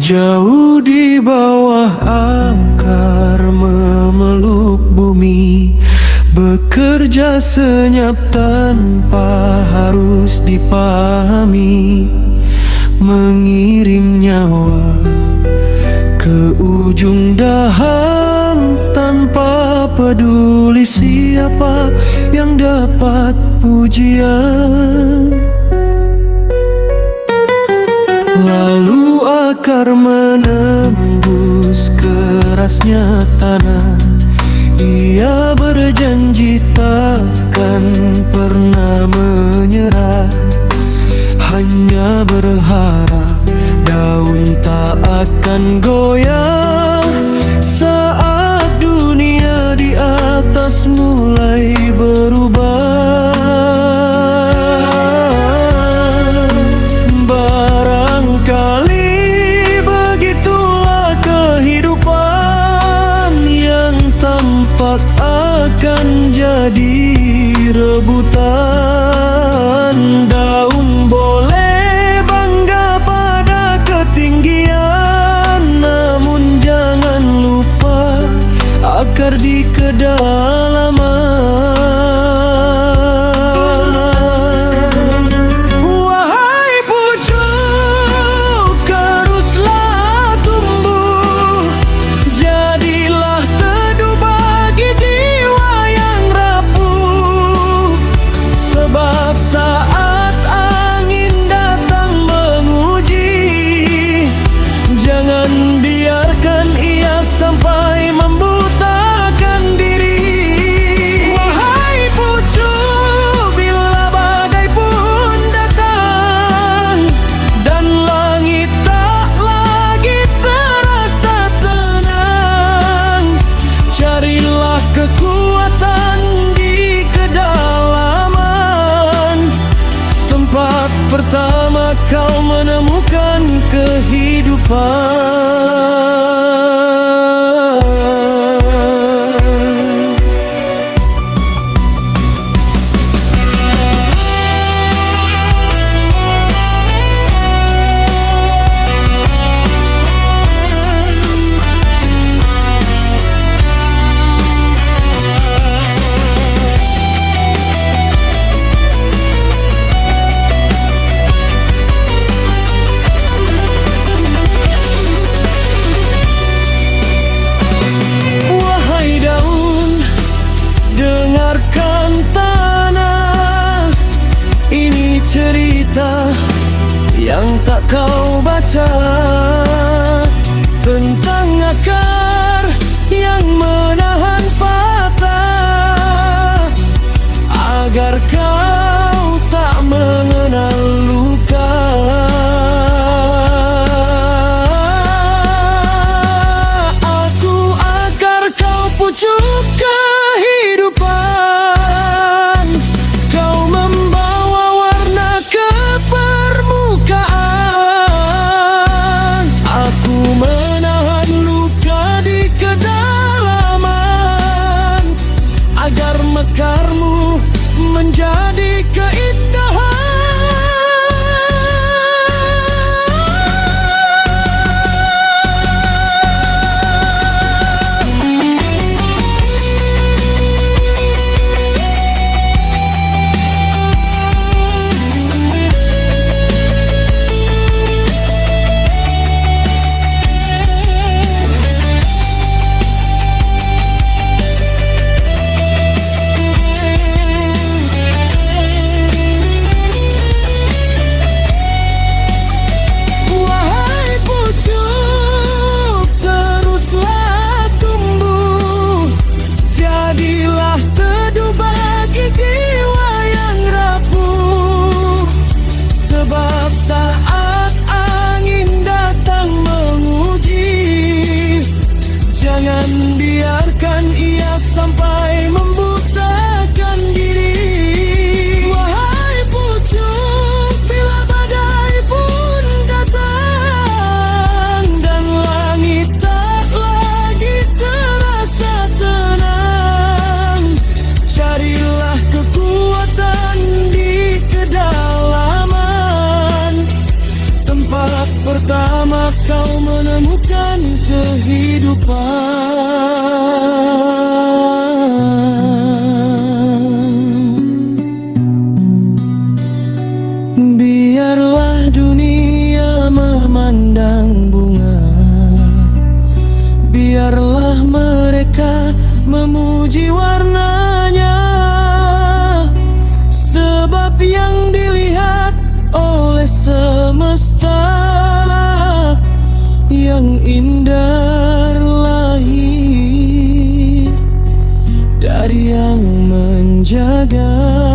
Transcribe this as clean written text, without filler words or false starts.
Jauh di bawah akar memeluk bumi, bekerja senyap tanpa harus dipahami, mengirim nyawa ke ujung dahan tanpa peduli siapa yang dapat pujian. Lalu akar menembus kerasnya tanah. Ia berjanji takkan pernah menyerah, hanya berharap daun tak akan goyah saat dunia di atas mulai berubah. Akan jadi rebutan. Daun boleh bangga pada ketinggian, namun jangan lupa akar di kedalaman. Wahai pucuk, teruslah tumbuh, jadilah teduh bagi jiwa yang rapuh. Sebab saat angin datang menguji, jangan biarkan ia sampai membutakan diri. Wahai pucuk, bila badai pun datang dan langit tak lagi terasa tenang, carilah kekuatan di kedalaman. Tempat pertama kau menemukan kehidupan. Cerita yang tak kau baca tentang akar yang menahan patah, agar kau tak mengenal luka. Aku akar, kau pucuk kehidupan. Kau membawa warna ke permukaan. Aku menahan luka di kedalaman, agar mekarmu menjadi keindahan. Biarlah dunia memandang bunga, biarlah mereka memuji warnanya, sebab yang dilihat oleh semesta yang indah lahir dari yang menjaga.